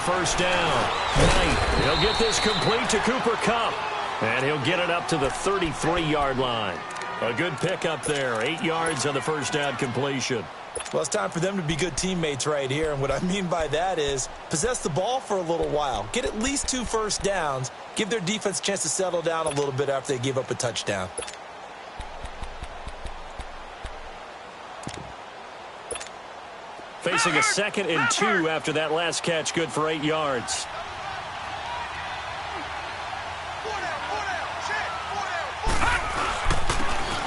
first down. Knight, he'll get this complete to Cooper Kupp. And he'll get it up to the 33-yard line. A good pickup there. 8 yards on the first down completion. Well, it's time for them to be good teammates right here. And what I mean by that is possess the ball for a little while. Get at least 2 first downs. Give their defense a chance to settle down a little bit after they give up a touchdown. Facing a 2nd and 2 after that last catch, good for 8 yards.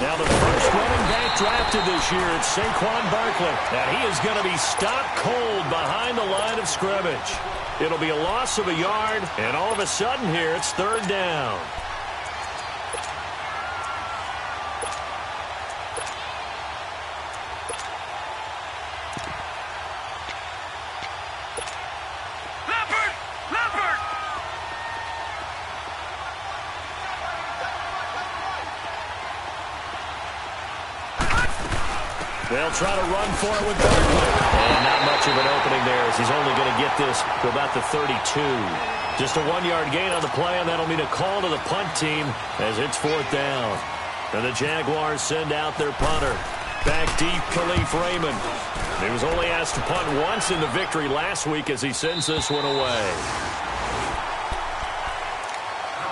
Now the first running back drafted this year, it's Saquon Barkley. And he is going to be stopped cold behind the line of scrimmage. It'll be a loss of a yard, and all of a sudden here it's 3rd down. They'll try to run for it with Barkley. And not much of an opening there as he's only going to get this to about the 32. Just a 1-yard gain on the play, and that'll mean a call to the punt team as it's 4th down. And the Jaguars send out their punter. Back deep, Khalif Raymond. He was only asked to punt once in the victory last week as he sends this one away.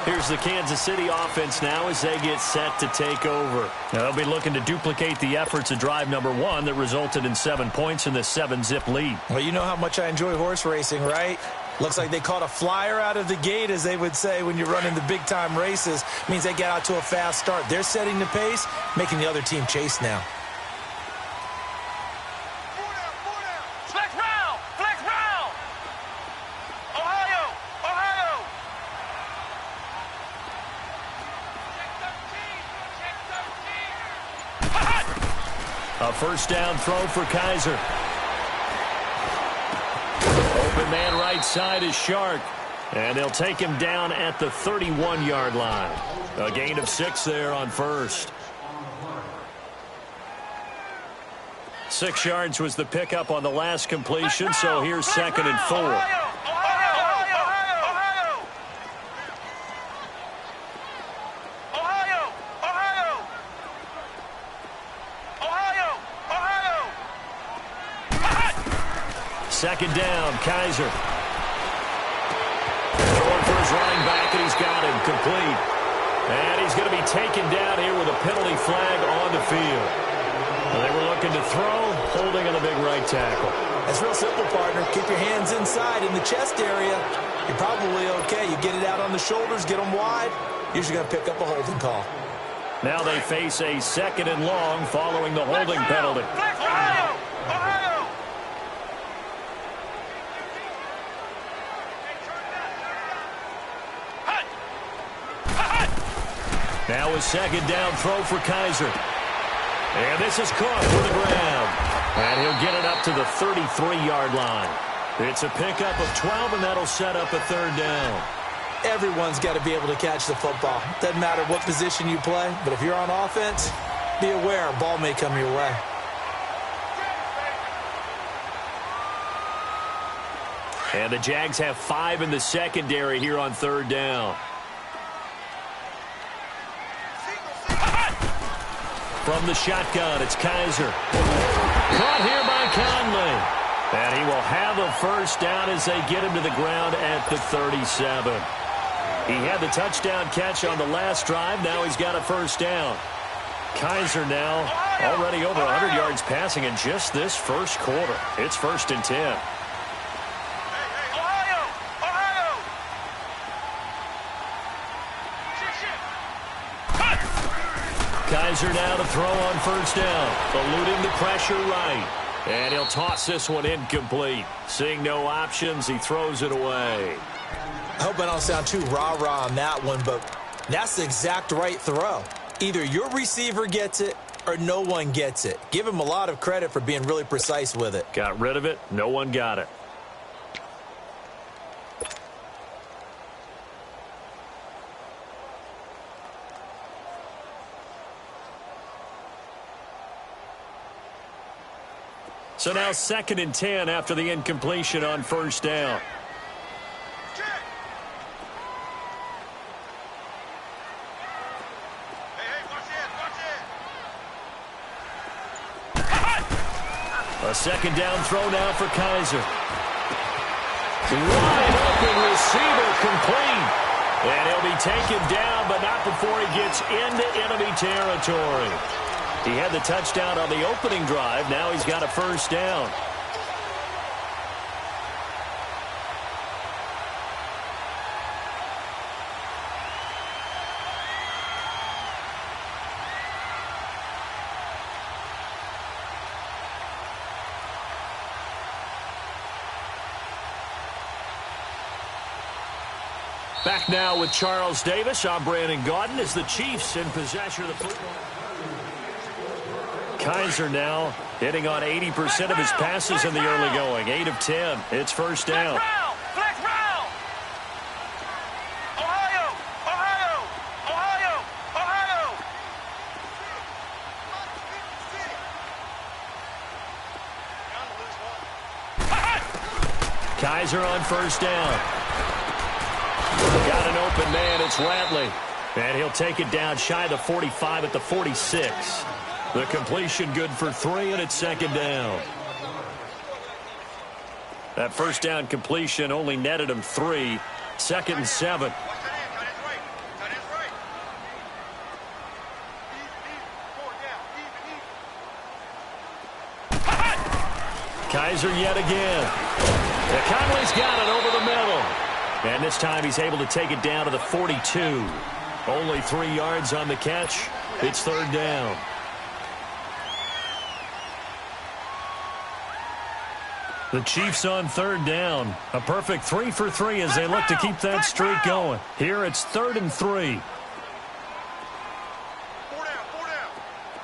Here's the Kansas City offense now as they get set to take over. Now they'll be looking to duplicate the efforts of drive number 1 that resulted in 7 points in the 7-zip lead. Well, you know how much I enjoy horse racing, right? Looks like they caught a flyer out of the gate, as they would say when you're running the big-time races. Means they get out to a fast start. They're setting the pace, making the other team chase now. A first down throw for Kaiser. Open man right side is Shark. And they'll take him down at the 31-yard line. A gain of 6 there on first. 6 yards was the pickup on the last completion, so here's 2nd and 4. Second down, Kaiser. Throwing for his running back, and he's got him complete. And he's going to be taken down here with a penalty flag on the field. They were looking to throw, holding on the big right tackle. That's real simple, partner. Keep your hands inside in the chest area. You're probably okay. You get it out on the shoulders, get them wide. Usually going to pick up a holding call. Now they face a 2nd and long following the holding penalty. Now a 2nd down throw for Kaiser. And this is caught for the ground. And he'll get it up to the 33-yard line. It's a pickup of 12, and that'll set up a 3rd down. Everyone's got to be able to catch the football. Doesn't matter what position you play, but if you're on offense, be aware a ball may come your way. And the Jags have 5 in the secondary here on 3rd down. From the shotgun, it's Kaiser. Caught here by Conley. And he will have a first down as they get him to the ground at the 37. He had the touchdown catch on the last drive. Now he's got a first down. Kaiser now already over 100 yards passing in just this first quarter. It's 1st and 10. Kaiser now to throw on first down, eluding the pressure right. And he'll toss this one incomplete. Seeing no options, he throws it away. I hope I don't sound too rah-rah on that one, but that's the exact right throw. Either your receiver gets it or no one gets it. Give him a lot of credit for being really precise with it. Got rid of it. No one got it. So now 2nd and 10 after the incompletion on first down. second down throw now for Kaiser. Wide open receiver complete. And he'll be taken down, but not before he gets into enemy territory. He had the touchdown on the opening drive. Now he's got a first down. Back now with Charles Davis. I'm Brandon Gaudin as the Chiefs in possession of the football. Kaiser now hitting on 80% of his passes in the early going. 8 of 10. It's first down. Flex round. Ohio. Kaiser on first down. Got an open man. It's Ratley. And he'll take it down shy of the 45 at the 46. The completion good for 3, and it's second down. That first down completion only netted him 3. Second and 7. Kaiser yet again. Conley's got it over the middle. And this time he's able to take it down to the 42. Only 3 yards on the catch. It's third down. The Chiefs on third down. A perfect 3 for 3 as they look to keep that streak going. Here it's 3rd and 3.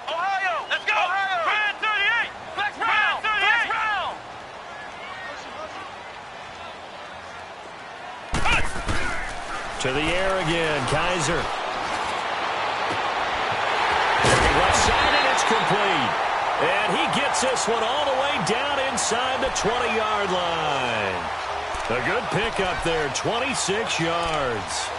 Ohio, let's go. Brand 38. Flex round. To the air again, Kaiser. Left side, and it's complete. And he gets this one all the way down inside the 20-yard line. A good pickup there, 26 yards.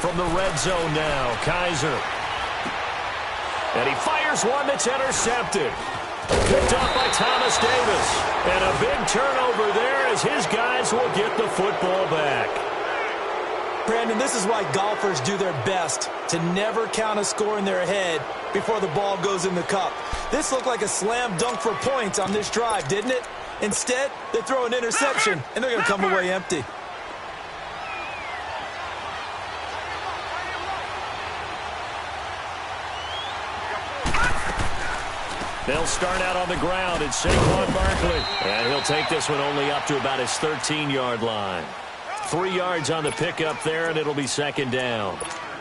From the red zone now, Kaiser. And he fires one that's intercepted. Picked up by Thomas Davis. And a big turnover there as his guys will get the football back. Brandon, this is why golfers do their best to never count a score in their head before the ball goes in the cup. This looked like a slam dunk for points on this drive, didn't it? Instead, they throw an interception, and they're going to come away empty. They'll start out on the ground. It's Saquon Barkley. And he'll take this one only up to about his 13-yard line. 3 yards on the pickup there, and it'll be second down.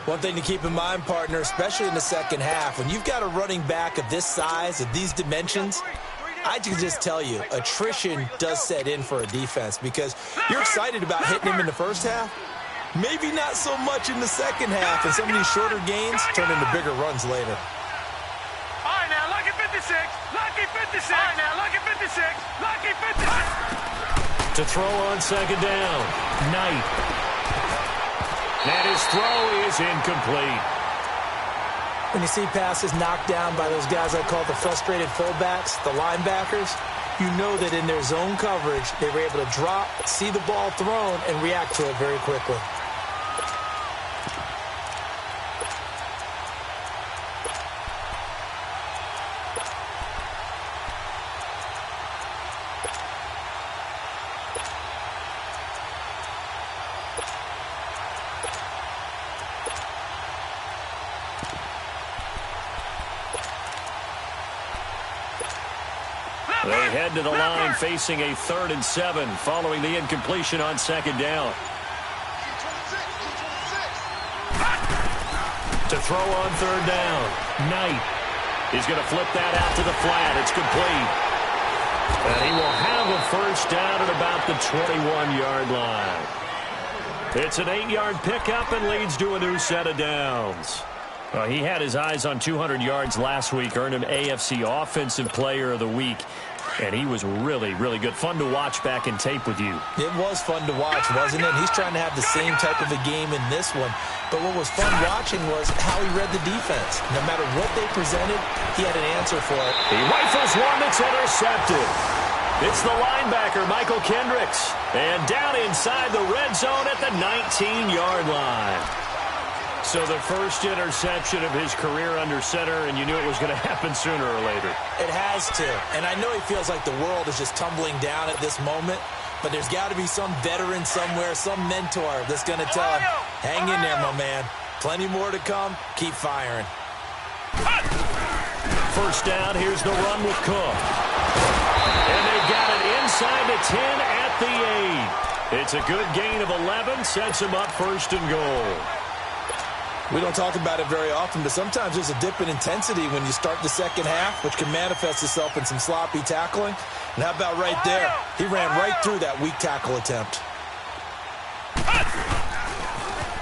One thing to keep in mind, partner, especially in the second half, when you've got a running back of this size, of these dimensions, I can just tell you, attrition does set in for a defense because you're excited about hitting him in the first half. Maybe not so much in the second half, and some of these shorter gains turn into bigger runs later. Lucky 56. All right, now, lucky 56. Lucky 56. To throw on second down. Knight. And his throw is incomplete. When you see passes knocked down by those guys I call the frustrated fullbacks, the linebackers, you know that in their zone coverage, they were able to drop, see the ball thrown, and react to it very quickly. They head to the line facing a 3rd and 7 following the incompletion on second down. To throw on third down. Knight. He's going to flip that out to the flat. It's complete. And he will have a first down at about the 21-yard line. It's an 8-yard pickup and leads to a new set of downs. He had his eyes on 200 yards last week, earned him AFC Offensive Player of the Week. And he was really, really good. Fun to watch back in tape with you. It was fun to watch, wasn't it? He's trying to have the same type of a game in this one. But what was fun watching was how he read the defense. No matter what they presented, he had an answer for it. He rifles one that's intercepted. It's the linebacker, Michael Kendricks. And down inside the red zone at the 19-yard line. So the first interception of his career under center, and you knew it was going to happen sooner or later. It has to. And I know he feels like the world is just tumbling down at this moment, but there's got to be some veteran somewhere, some mentor that's going to tell him, hang in there, my man. Plenty more to come. Keep firing. First down, here's the run with Cook. And they got it inside the 10 at the 8. It's a good gain of 11, sets him up first and goal. We don't talk about it very often, but sometimes there's a dip in intensity when you start the second half, which can manifest itself in some sloppy tackling. And how about right there? He ran right through that weak tackle attempt.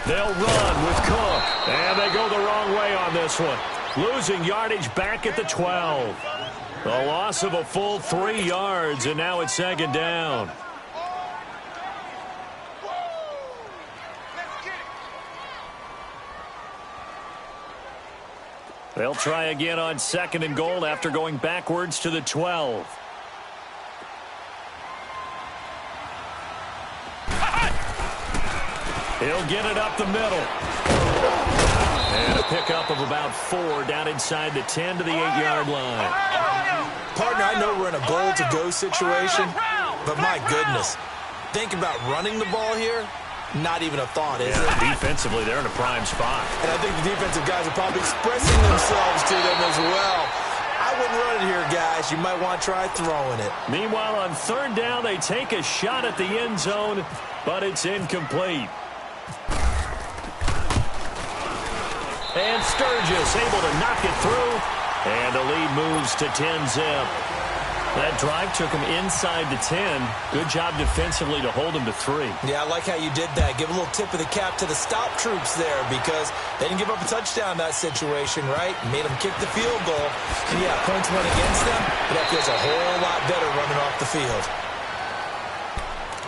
They'll run with Cook. And they go the wrong way on this one. Losing yardage back at the 12. A loss of a full 3 yards, and now it's second down. They'll try again on second and goal after going backwards to the 12. He'll get it up the middle. And a pickup of about 4 down inside the 10 to the 8-yard line. Partner, I know we're in a goal-to-go situation, but my goodness. Think about running the ball here. Not even a thought, is it? Defensively, they're in a prime spot. And I think the defensive guys are probably expressing themselves to them as well. I wouldn't run it here, guys. You might want to try throwing it. Meanwhile, on third down, they take a shot at the end zone, but it's incomplete. And Sturgis able to knock it through, and the lead moves to 10-zip. That drive took him inside the 10. Good job defensively to hold him to 3. Yeah, I like how you did that. Give a little tip of the cap to the stop troops there because they didn't give up a touchdown in that situation, right? Made them kick the field goal. And yeah, points went against them, but that feels a whole lot better running off the field.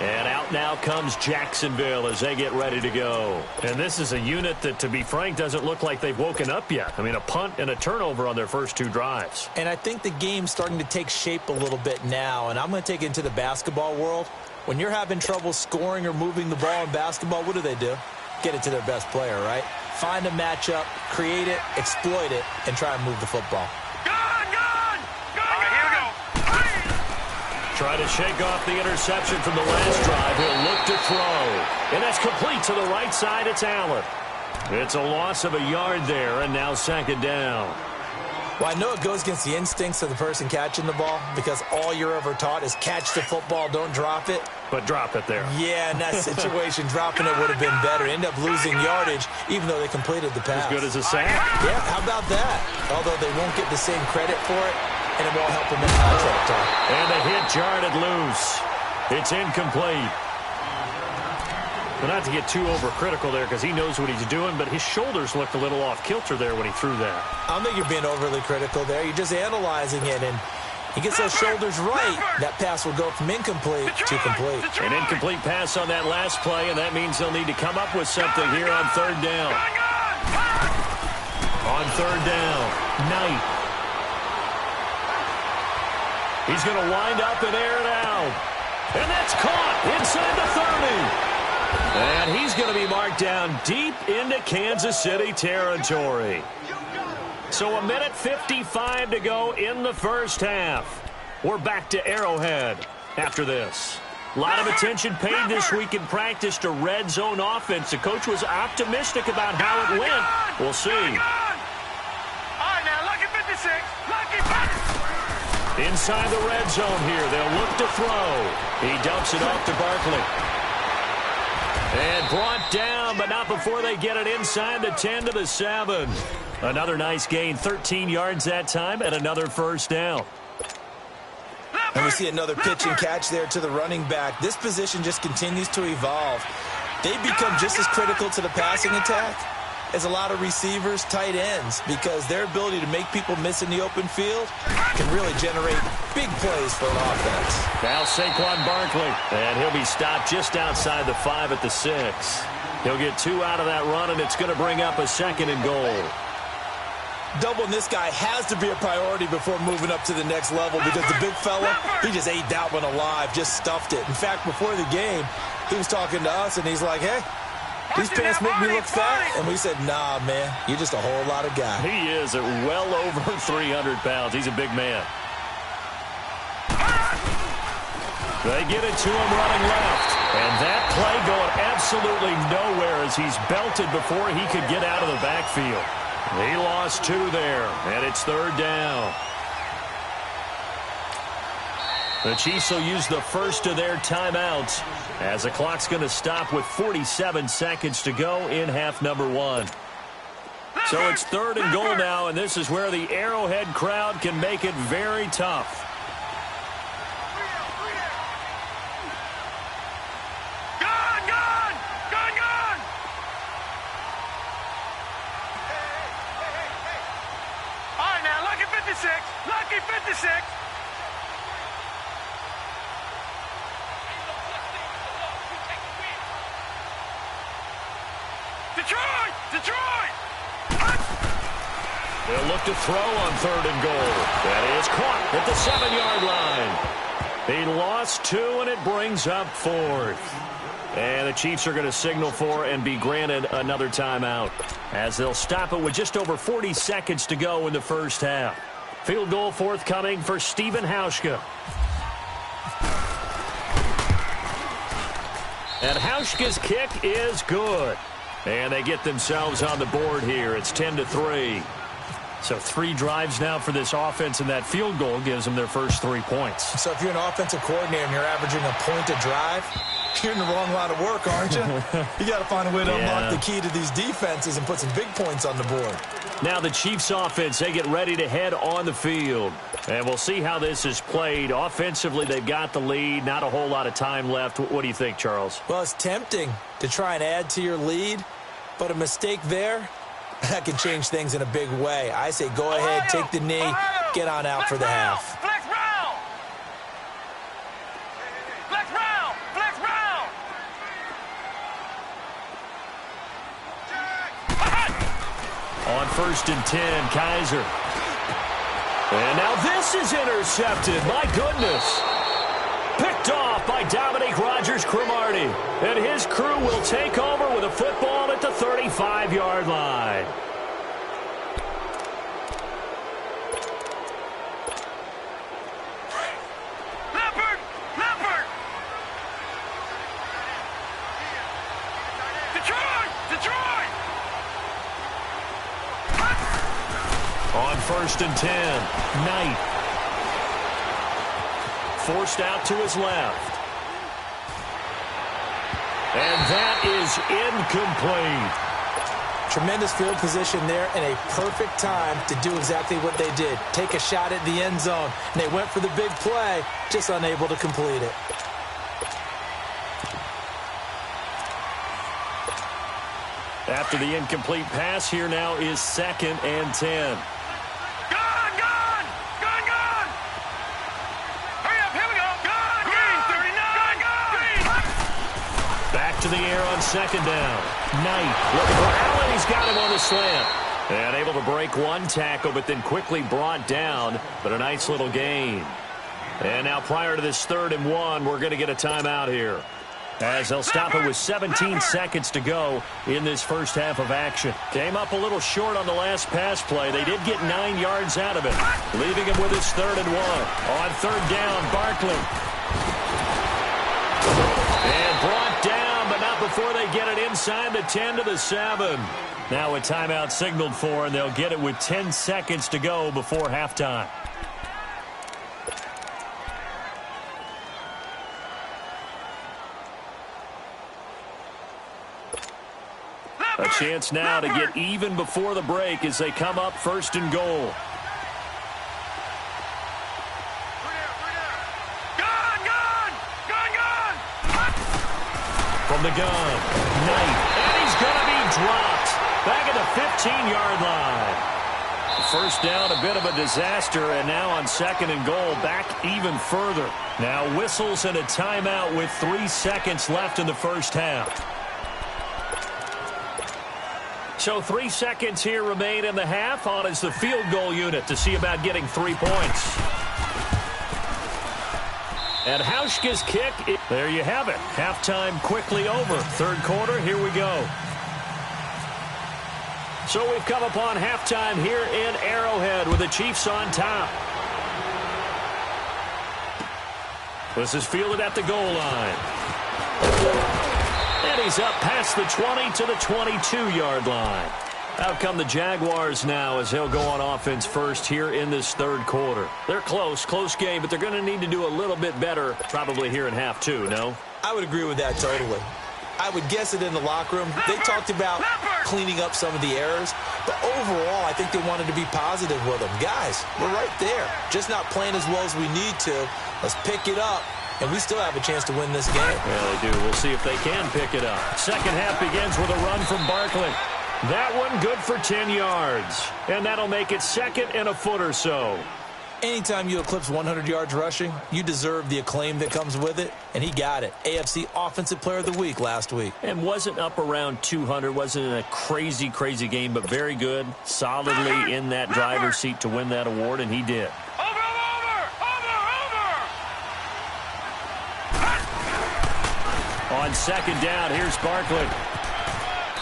And out now comes Jacksonville as they get ready to go. And this is a unit that, to be frank, doesn't look like they've woken up yet. I mean, a punt and a turnover on their first 2 drives. And I think the game's starting to take shape a little bit now. And I'm going to take it into the basketball world. When you're having trouble scoring or moving the ball in basketball, what do? Get it to their best player, right? Find a matchup, create it, exploit it, and try and move the football. Try to shake off the interception from the last drive. He'll look to throw. And that's complete to the right side. It's Allen. It's a loss of a yard there, and now second down. Well, I know it goes against the instincts of the person catching the ball because all you're ever taught is catch the football, don't drop it. But drop it there. Yeah, in that situation, dropping it would have been better. End up losing yardage, even though they completed the pass. As good as a sack. Yeah, how about that? Although they won't get the same credit for it, and it won't help them in contract time. And the hit jarred it loose. It's incomplete. But not to get too overcritical there because he knows what he's doing, but his shoulders looked a little off kilter there when he threw that. I don't think you're being overly critical there. You're just analyzing it, and he gets those shoulders right. That pass will go from incomplete to complete. An incomplete pass on that last play, and that means they'll need to come up with something here on third down. On third down, Knight. He's going to wind up and air it out. And that's caught inside the 30. And he's going to be marked down deep into Kansas City territory. So 1:55 to go in the first half. We're back to Arrowhead after this. A lot of attention paid this week in practice to red zone offense. The coach was optimistic about how it went. We'll see. All right, now, lucky 56. Lucky 56. Inside the red zone here. They'll look to throw. He dumps it off to Barkley. And brought down, but not before they get it inside the 10 to the 7. Another nice gain, 13 yards that time, and another first down. And we see another pitch and catch there to the running back. This position just continues to evolve. They become just as critical to the passing attack as a lot of receivers, tight ends, because their ability to make people miss in the open field can really generate big plays for an offense. Now Saquon Barkley, and he'll be stopped just outside the 5 at the 6. He'll get 2 out of that run, and it's going to bring up a 2nd and goal. Doubling this guy has to be a priority before moving up to the next level because the big fella, he just ate that one alive, just stuffed it. In fact, before the game, he was talking to us, and he's like, hey, these pants make me look fat. And we said, nah, man, you're just a whole lot of guy. He is at well over 300 pounds. He's a big man. They get it to him running left. And that play going absolutely nowhere as he's belted before he could get out of the backfield. He lost 2 there, and it's 3rd down. The Chiefs will use the first of their timeouts as the clock's going to stop with 47 seconds to go in half number 1. So it's 3rd and goal now, and this is where the Arrowhead crowd can make it very tough. Lucky 56. Detroit! They'll look to throw on 3rd and goal. That is caught at the 7-yard line. He lost 2, and it brings up 4th. And the Chiefs are going to signal for and be granted another timeout as they'll stop it with just over 40 seconds to go in the first half. Field goal forthcoming for Stephen Hauschka. And Hauschka's kick is good. And they get themselves on the board here. It's 10-3. So 3 drives now for this offense, and that field goal gives them their first 3 points. So if you're an offensive coordinator and you're averaging a point a drive, you're in the wrong line of work, aren't you? You got to find a way to unlock the key to these defenses and put some big points on the board. Now the Chiefs offense, they get ready to head on the field. And we'll see how this is played. Offensively, they've got the lead. Not a whole lot of time left. What do you think, Charles? Well, it's tempting to try and add to your lead, but a mistake there, that can change things in a big way. I say go ahead, take the knee, get on out for the half. Flex round! Flex round! Flex round! On 1st and 10, Kaiser. And now this is intercepted. My goodness. Picked off by Dominique Rodgers-Cromartie. And his crew will take over with a football at the 35-yard line. Leopard! Detroit! On 1st and 10, Knight. Forced out to his left. And that is incomplete. Tremendous field position there and a perfect time to do exactly what they did. Take a shot at the end zone. And they went for the big play, just unable to complete it. After the incomplete pass, here now is 2nd and 10. To the air on 2nd down. Knight looking for Allen. He's got him on the slant. And able to break 1 tackle, but then quickly brought down. But a nice little gain. And now prior to this 3rd and 1, we're going to get a timeout here, as they'll stop it with 17 seconds to go in this first half of action. Came up a little short on the last pass play. They did get 9 yards out of it, leaving him with his 3rd and 1. On 3rd down, Barkley. And brought down, but not before they get it inside the 10 to the 7. Now a timeout signaled for, and they'll get it with 10 seconds to go before halftime. A chance now to get even before the break as they come up 1st and goal. From the gun, Knight, and he's going to be dropped. Back at the 15-yard line. First down, a bit of a disaster, and now on 2nd and goal, back even further. Now whistles and a timeout with 3 seconds left in the first half. So 3 seconds here remain in the half. On is the field goal unit to see about getting 3 points. And Hauschka's kick, there you have it. Halftime quickly over. Third quarter, here we go. So we've come upon halftime here in Arrowhead with the Chiefs on top. This is fielded at the goal line. And he's up past the 20 to the 22-yard line. Out come the Jaguars now as he'll go on offense first here in this third quarter. They're close game, but they're going to need to do a little bit better probably here in half two, no? I would agree with that totally. I would guess it in the locker room. They talked about cleaning up some of the errors, but overall, I think they wanted to be positive with them. Guys, we're right there. Just not playing as well as we need to. Let's pick it up, and we still have a chance to win this game. Yeah, they do. We'll see if they can pick it up. Second half begins with a run from Barkley. That one good for 10 yards, and that'll make it 2nd and a foot or so. Anytime you eclipse 100 yards rushing, you deserve the acclaim that comes with it, and he got it. AFC Offensive Player of the Week last week. And wasn't up around 200, wasn't in a crazy game, but very good, solidly in that driver's seat to win that award, and he did. On 2nd down, here's Barkley.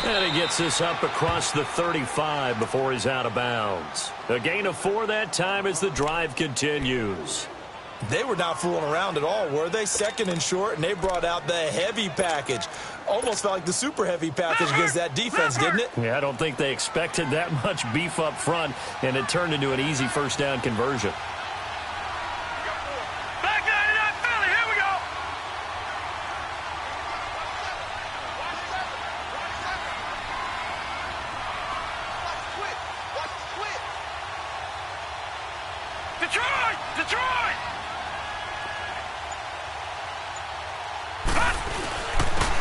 And he gets this up across the 35 before he's out of bounds. A gain of 4 that time as the drive continues. They were not fooling around at all, were they? 2nd and short, and they brought out the heavy package. Almost felt like the super heavy package against that defense, didn't it? Yeah, I don't think they expected that much beef up front, and it turned into an easy first down conversion.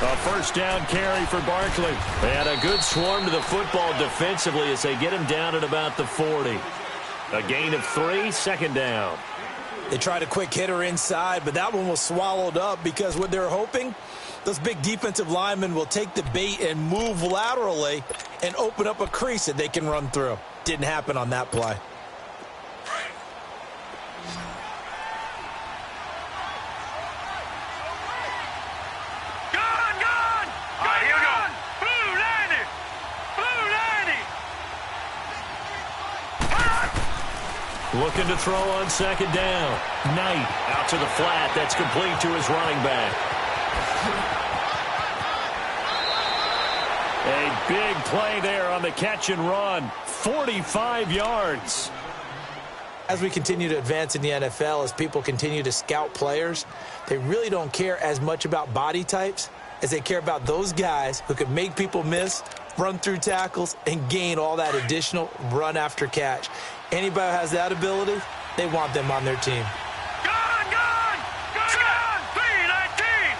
A first down carry for Barkley. And a good swarm to the football defensively as they get him down at about the 40. A gain of 3, 2nd down. They tried a quick hitter inside, but that one was swallowed up because what they're hoping, those big defensive linemen will take the bait and move laterally and open up a crease that they can run through. Didn't happen on that play. Looking to throw on 2nd down. Knight out to the flat. That's complete to his running back. A big play there on the catch and run. 45 yards. As we continue to advance in the NFL, as people continue to scout players, they really don't care as much about body types as they care about those guys who can make people miss, run through tackles, and gain all that additional run after catch. Anybody who has that ability, they want them on their team. Gone! 319!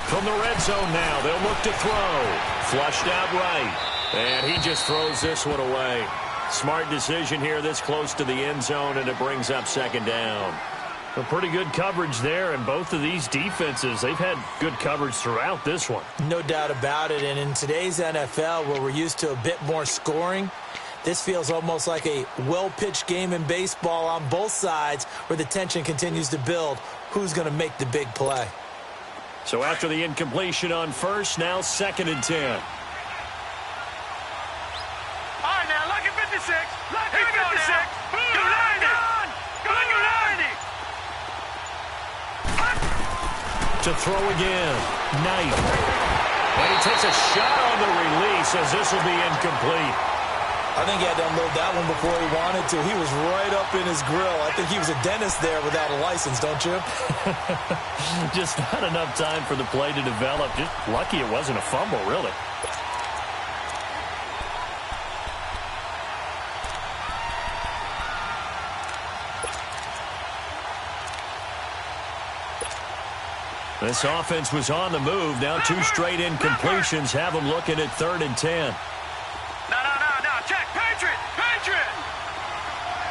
From the red zone now, they'll look to throw. Flushed out right. And he just throws this one away. Smart decision here this close to the end zone, and it brings up 2nd down. A pretty good coverage there, and both of these defenses, they've had good coverage throughout this one. No doubt about it, and in today's NFL, where we're used to a bit more scoring, this feels almost like a well-pitched game in baseball on both sides where the tension continues to build. Who's going to make the big play? So after the incompletion on first, now 2nd and 10. All right, now, lucky 56. Lucky 56. Blue 90. Blue 90. To throw again. Knight. And he takes a shot on the release as this will be incomplete. I think he had to unload that one before he wanted to. He was right up in his grill. I think he was a dentist there without a license, don't you? Just not enough time for the play to develop. Just lucky it wasn't a fumble, really. This offense was on the move. Now 2 straight incompletions have them looking at 3rd and 10. No, check, Patriot, Patriot.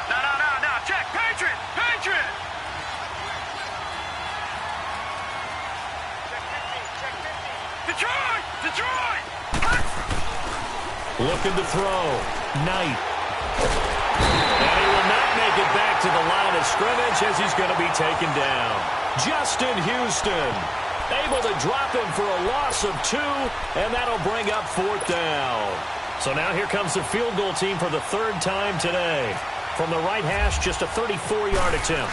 No, check, Patriot, Patriot. Detroit. Looking to throw. Knight. And he will not make it back to the line of scrimmage as he's going to be taken down. Justin Houston able to drop him for a loss of 2, and that'll bring up 4th down. So now here comes the field goal team for the 3rd time today. From the right hash, just a 34-yard attempt.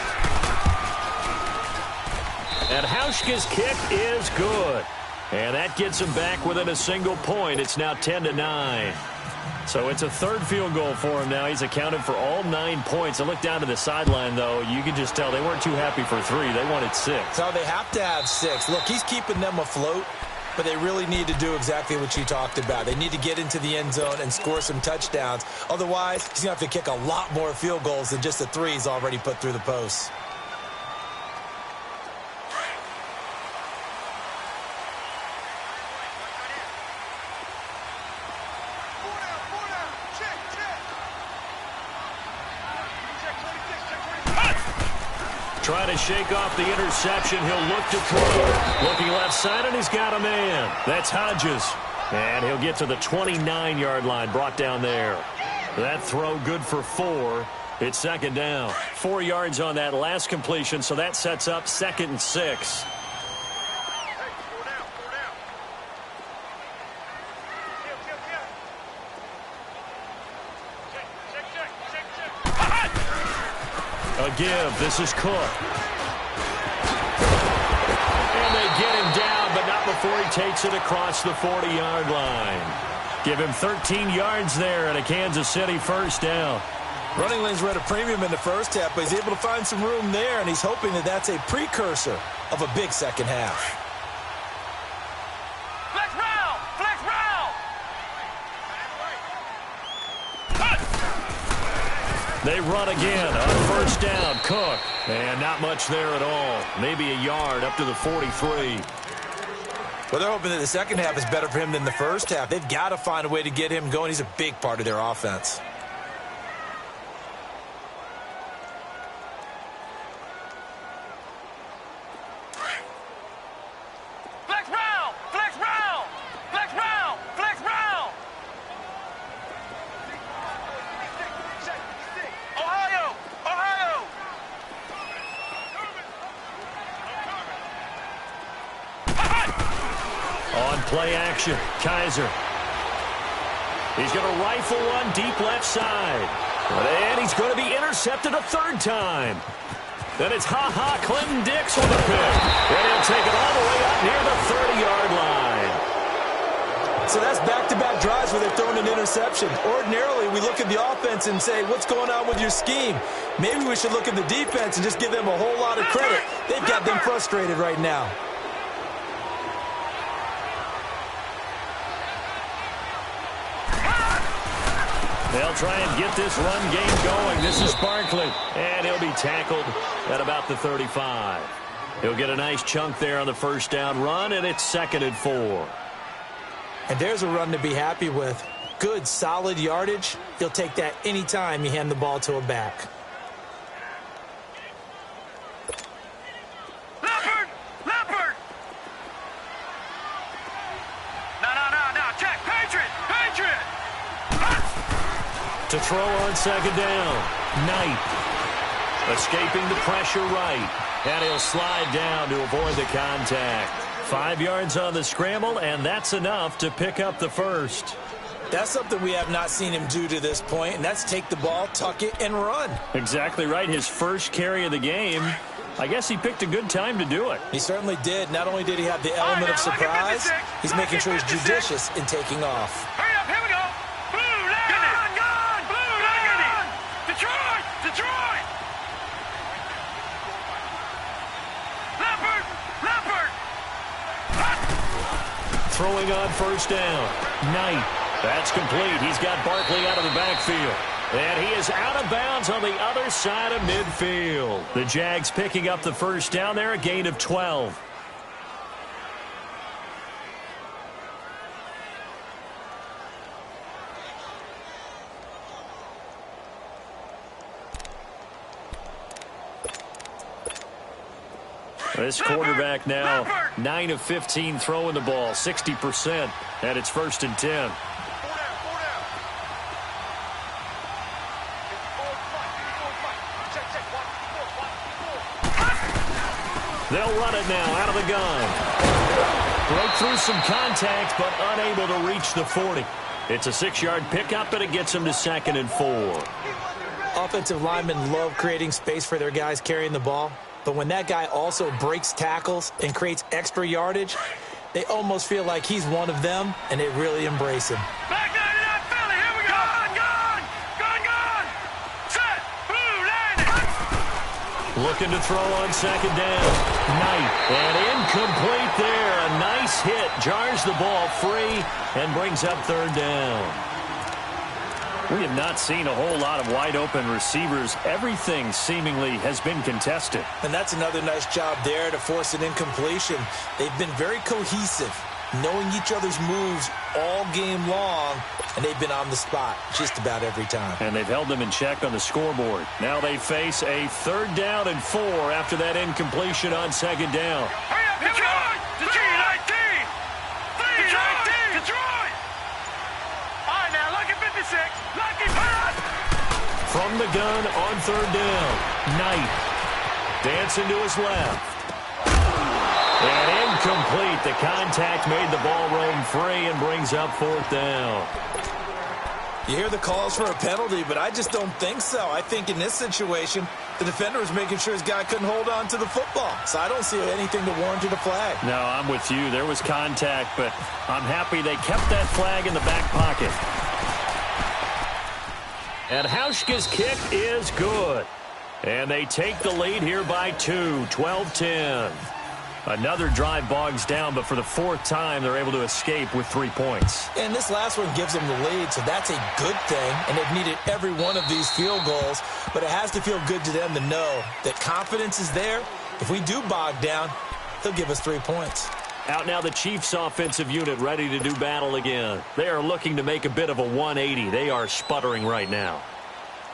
And Hauschka's kick is good. And that gets him back within a single point. It's now 10-9. So it's a 3rd field goal for him now. He's accounted for all 9 points. I look down to the sideline, though. You can just tell they weren't too happy for 3. They wanted 6. So they have to have 6. Look, he's keeping them afloat, but they really need to do exactly what you talked about. They need to get into the end zone and score some touchdowns. Otherwise, he's going to have to kick a lot more field goals than just the 3 he's already put through the posts. Trying to shake off the interception. He'll look to throw. Looking left side, and he's got a man. That's Hodges. And he'll get to the 29-yard line, brought down there. That throw good for 4. It's 2nd down. 4 yards on that last completion, so that sets up 2nd and 6. A give. This is Cook. And they get him down, but not before he takes it across the 40-yard line. Give him 13 yards there and a Kansas City 1st down. Running lanes were at a premium in the first half, but he's able to find some room there, and he's hoping that that's a precursor of a big second half. Flex round! They run again on 1st down. Cook. And not much there at all. Maybe a yard up to the 43. Well, they're hoping that the second half is better for him than the first half. They've got to find a way to get him going. He's a big part of their offense. Play action. Kaiser. He's going to rifle one deep left side. And he's going to be intercepted a 3rd time. Then it's Clinton Dix with a pick. And he'll take it all the way up near the 30-yard line. So that's back-to-back drives where they're throwing an interception. Ordinarily, we look at the offense and say, what's going on with your scheme? Maybe we should look at the defense and just give them a whole lot of credit. They've got them frustrated right now. They'll try and get this run game going. This is Barkley, and he'll be tackled at about the 35. He'll get a nice chunk there on the 1st down run, and it's 2nd and 4. And there's a run to be happy with. Good, solid yardage. He'll take that anytime you hand the ball to a back. Leopard! No, check, Patriot! To throw on 2nd down. Knight. Escaping the pressure right. And he'll slide down to avoid the contact. 5 yards on the scramble, and that's enough to pick up the 1st. That's something we have not seen him do to this point, and that's take the ball, tuck it, and run. Exactly right. His first carry of the game. I guess he picked a good time to do it. He certainly did. Not only did he have the element of surprise, he's making sure he's judicious in taking off. Hurry up, here we go. Detroit! Leopard! Throwing on 1st down. Knight. That's complete. He's got Barkley out of the backfield. And he is out of bounds on the other side of midfield. The Jags picking up the 1st down there, a gain of 12. This quarterback now 9 of 15 throwing the ball, 60%, and it's 1st and 10. They'll run it now out of the gun. Broke through some contact, but unable to reach the 40. It's a 6-yard pickup, and it gets them to 2nd and 4. Offensive linemen love creating space for their guys carrying the ball, but when that guy also breaks tackles and creates extra yardage, they almost feel like he's one of them, and they really embrace him. Back down to that Philly. Here we go. Gone. Set. Blue landing. Looking to throw on 2nd down. Knight, and incomplete there. A nice hit. Jars the ball free and brings up 3rd down. We have not seen a whole lot of wide-open receivers. Everything seemingly has been contested. And that's another nice job there to force an incompletion. They've been very cohesive, knowing each other's moves all game long, and they've been on the spot just about every time. And they've held them in check on the scoreboard. Now they face a 3rd down and 4 after that incompletion on 2nd down. Hurry up, Detroit! Detroit! Detroit! All right, now, lucky 56. Lucky pass! From the gun on 3rd down. Knight dancing to his left. And incomplete. The contact made the ball roam free and brings up 4th down. You hear the calls for a penalty, but I just don't think so. I think in this situation, the defender was making sure his guy couldn't hold on to the football. So I don't see anything to warrant a flag. No, I'm with you. There was contact, but I'm happy they kept that flag in the back pocket. And Hauschka's kick is good. And they take the lead here by 2, 12-10. Another drive bogs down, but for the 4th time, they're able to escape with 3 points. And this last one gives them the lead, so that's a good thing. And they've needed every one of these field goals, but it has to feel good to them to know that confidence is there. If we do bog down, they'll give us 3 points. Out now the Chiefs offensive unit ready to do battle again. They are looking to make a bit of a 180. They are sputtering right now.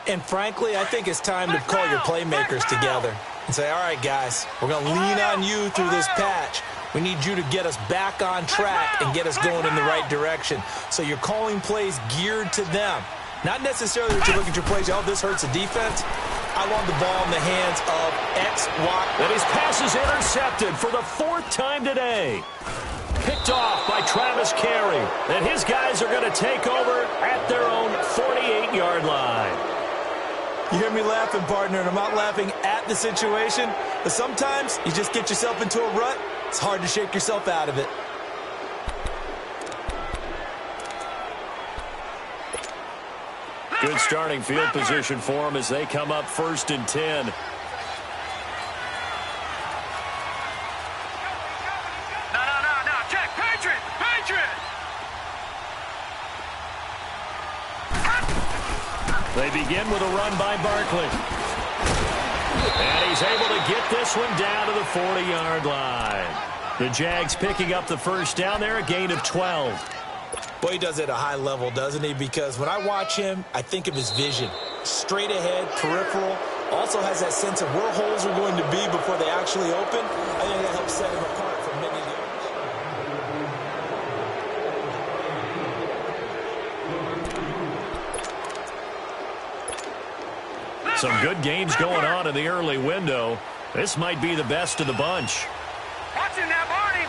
And frankly, I think it's time to call your playmakers together and say, all right, guys, we're going to lean on you through this patch. We need you to get us back on track and get us going in the right direction. So you're calling plays geared to them. Not necessarily that you look at your plays, oh, this hurts the defense. I want the ball in the hands of X, Y. And his pass is intercepted for the 4th time today. Picked off by Travis Carey. And his guys are going to take over at their own 48-yard line. You hear me laughing, partner, and I'm not laughing at the situation, but sometimes you just get yourself into a rut. It's hard to shake yourself out of it. Good starting field position for them as they come up 1st and 10. No. Check. Patriot! They begin with a run by Barkley. And he's able to get this one down to the 40-yard line. The Jags picking up the 1st down there, a gain of 12. Boy, he does it at a high level, doesn't he? Because when I watch him, I think of his vision. Straight ahead, peripheral. Also has that sense of where holes are going to be before they actually open. I think that helps set him apart from many of the others. Some good games going on in the early window. This might be the best of the bunch. Watching that, Barney!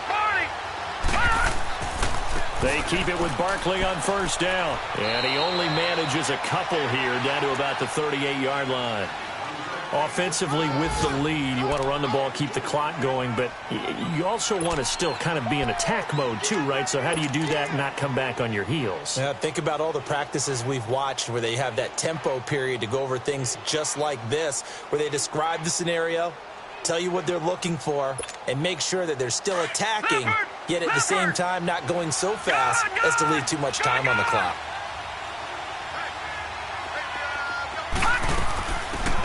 They keep it with Barkley on 1st down. And he only manages a couple here down to about the 38-yard line. Offensively with the lead, you want to run the ball, keep the clock going, but you also want to still kind of be in attack mode too, right? So how do you do that and not come back on your heels? Yeah, think about all the practices we've watched where they have that tempo period to go over things just like this, where they describe the scenario, tell you what they're looking for, and make sure that they're still attacking, yet at the same time not going so fast as to leave too much time on the clock.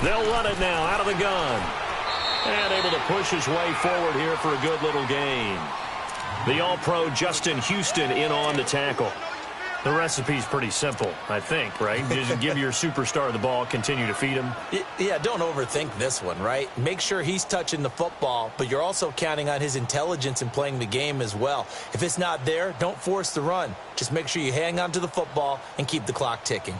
They'll run it now out of the gun. And able to push his way forward here for a good little gain. The All-Pro Justin Houston in on the tackle. The recipe's pretty simple, I think, right? Just give your superstar the ball, continue to feed him. Yeah, don't overthink this one, right? Make sure he's touching the football, but you're also counting on his intelligence in playing the game as well. If it's not there, don't force the run. Just make sure you hang on to the football and keep the clock ticking.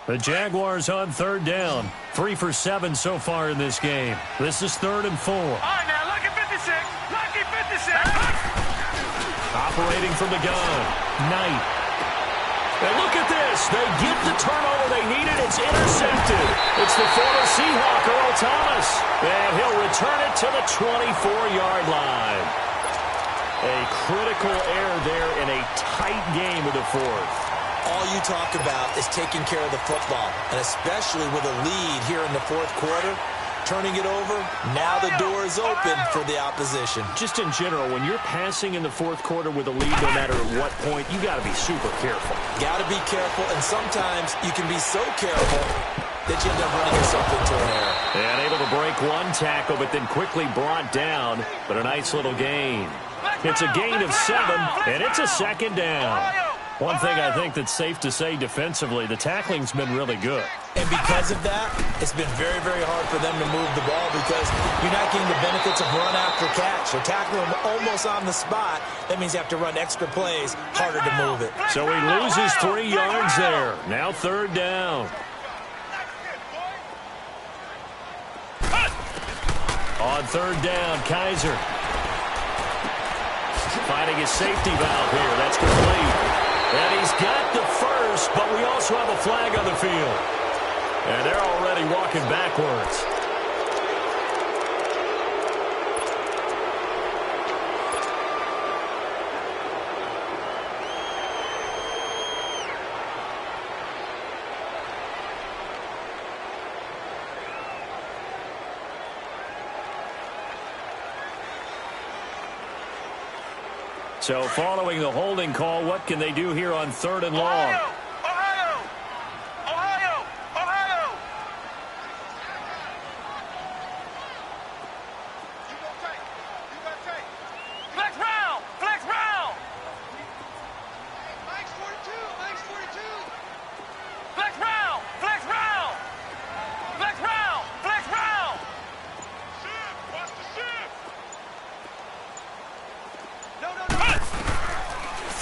The Jaguars on third down. 3 for 7 so far in this game. This is 3rd and 4. All right, now, lucky 56. Lucky 56. Operating from the gun. Knight. And look at this. They get the turnover they needed. It's intercepted. It's the former Seahawk, Earl Thomas. And he'll return it to the 24-yard line. A critical error there in a tight game of the fourth. All you talk about is taking care of the football, and especially with a lead here in the fourth quarter, turning it over, now the door is open for the opposition. Just in general, when you're passing in the fourth quarter with a lead, no matter at what point, you got to be super careful. Got to be careful, and sometimes you can be so careful that you end up running yourself into an error. And able to break one tackle, but then quickly brought down, but a nice little gain. It's a gain of 7, and it's a 2nd down. One thing I think that's safe to say defensively, the tackling's been really good. And because of that, it's been very, very hard for them to move the ball because you're not getting the benefits of run after catch. They're tackling them almost on the spot. That means you have to run extra plays, harder to move it. So he loses 3 yards there. Now 3rd down. On 3rd down, Kaiser. Finding his safety valve here. That's complete. And he's got the first, but we also have a flag on the field. And they're already walking backwards. So following the holding call, what can they do here on 3rd and long? Ohio! Ohio! Ohio! You gonna take. You gonna take. Flex round! Flex round! Max 42! Max 42! Flex round! Flex round! Flex round! Flex round! Shift! Watch the shift! No, no, no!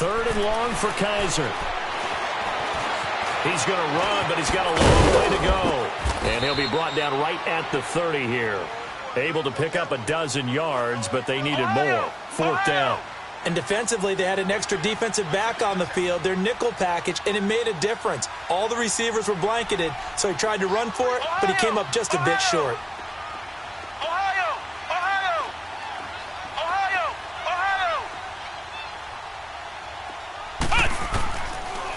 3rd and long for Kaiser. He's going to run, but he's got a long way to go. And he'll be brought down right at the 30 here. Able to pick up a dozen yards, but they needed more. 4th down. And defensively, they had an extra defensive back on the field, their nickel package, and it made a difference. All the receivers were blanketed, so he tried to run for it, but he came up just a bit short. Ohio! Ohio! Ohio! Ohio!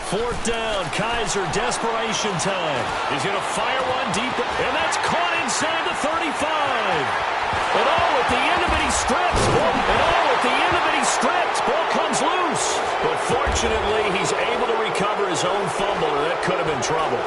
4th down, Kaiser, desperation time. He's going to fire one deep, and that's caught inside the 35. And oh, at the end of it, he strips. And oh, at the end of it, he strips. Ball comes loose. But fortunately, he's able to recover his own fumble, or that could have been trouble.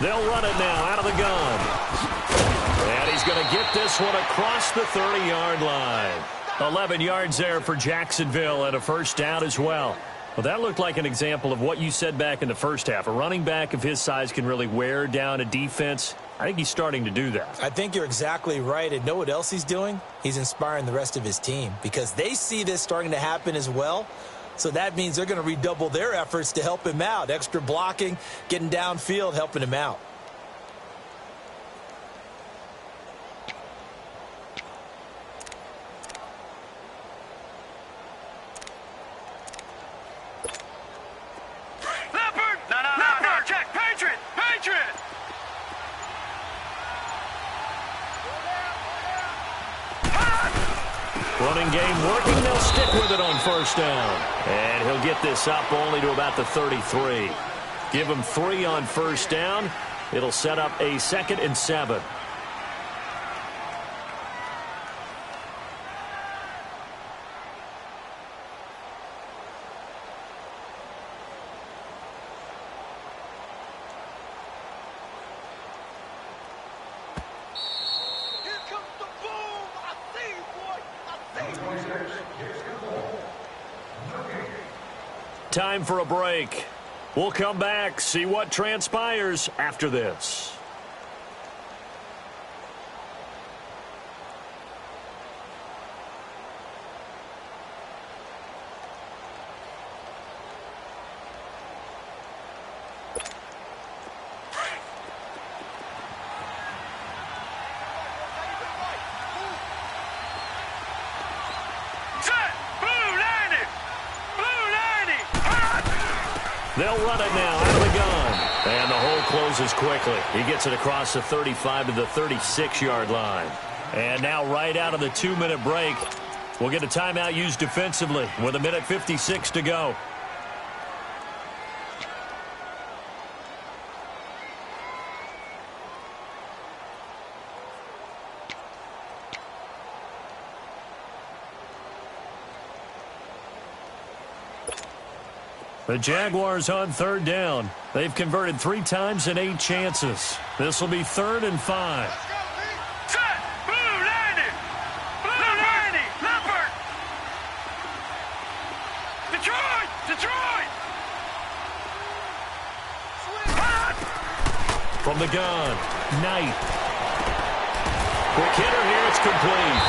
They'll run it now out of the gun. And he's going to get this one across the 30-yard line. 11 yards there for Jacksonville and a first down as well. Well, that looked like an example of what you said back in the first half. A running back of his size can really wear down a defense. I think he's starting to do that. I think you're exactly right. And know what else he's doing? He's inspiring the rest of his team because they see this starting to happen as well. So that means they're going to redouble their efforts to help him out. Extra blocking, getting downfield, helping him out. Running game working. They'll stick with it on first down. And he'll get this up only to about the 33. Give him 3 on first down. It'll set up a 2nd and 7. Time for a break. We'll come back, see what transpires after this. They'll run it now out of the gun. And the hole closes quickly. He gets it across the 35 to the 36-yard line. And now right out of the 2-minute break, we'll get a timeout used defensively with 1:56 to go. The Jaguars on 3rd down. They've converted 3 times in 8 chances. This will be 3rd and 5. Set! Blue 90! Blue 90! Leopard! Detroit! Detroit! From the gun, Knight. Quick hitter here, it's complete.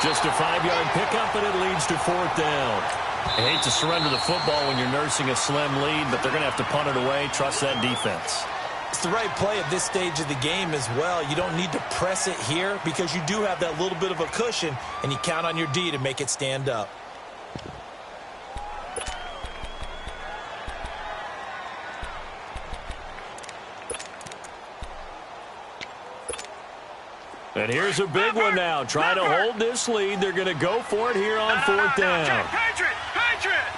Just a 5-yard pickup, and it leads to 4th down. I hate to surrender the football when you're nursing a slim lead, but they're going to have to punt it away. Trust that defense. It's the right play at this stage of the game as well. You don't need to press it here because you do have that little bit of a cushion, and you count on your D to make it stand up. And here's a big one now. Trying to hold this lead. They're going to go for it here on 4th down. Patriot! Patriot!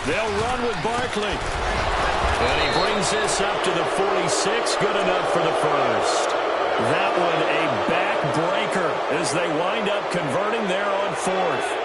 They'll run with Barkley. And he brings this up to the 46. Good enough for the first. That one a backbreaker as they wind up converting there on 4th.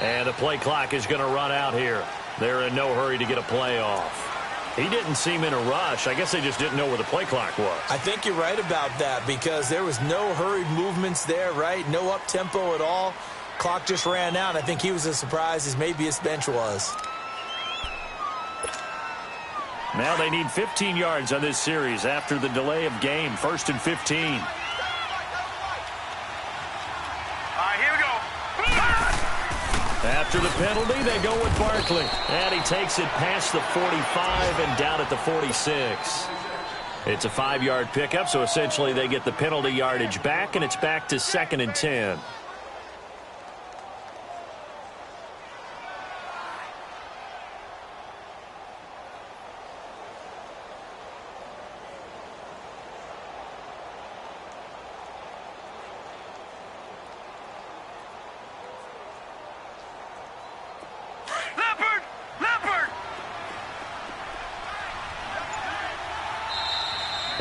And the play clock is going to run out here. They're in no hurry to get a play off. He didn't seem in a rush. I guess they just didn't know where the play clock was. I think you're right about that because there was no hurried movements there, right? No up-tempo at all. Clock just ran out. I think he was as surprised as maybe his bench was. Now they need 15 yards on this series after the delay of game. 1st and 15. After the penalty, they go with Barkley. And he takes it past the 45 and down at the 46. It's a 5-yard pickup, so essentially they get the penalty yardage back, and it's back to 2nd and 10.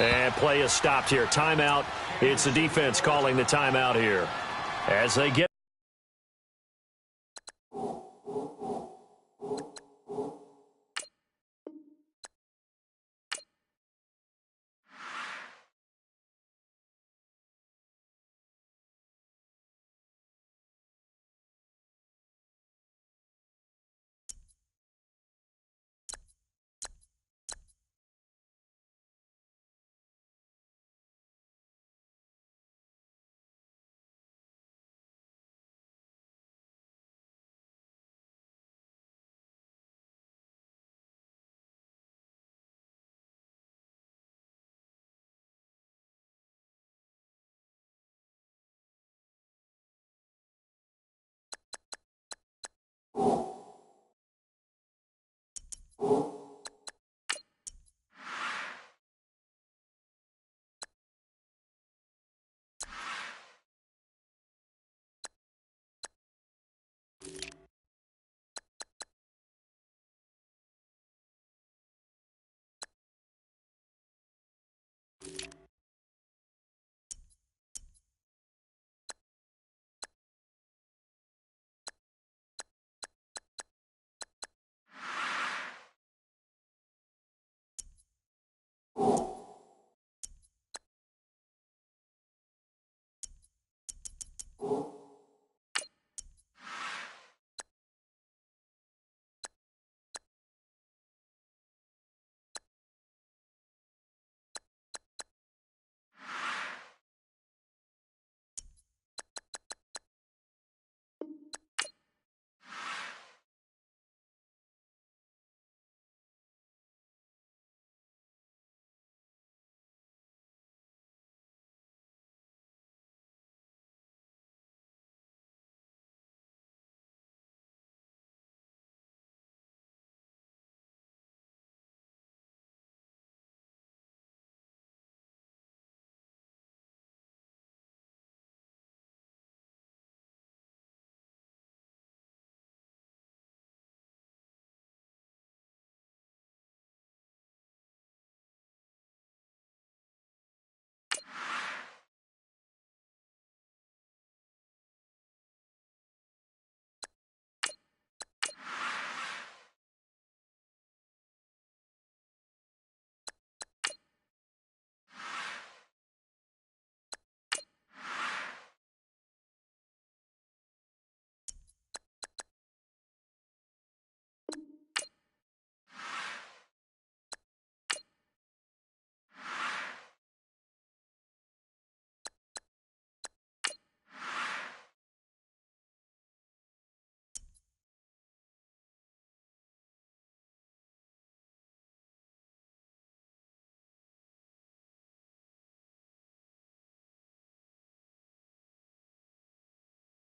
And play is stopped here. Timeout. It's the defense calling the timeout here. As they get you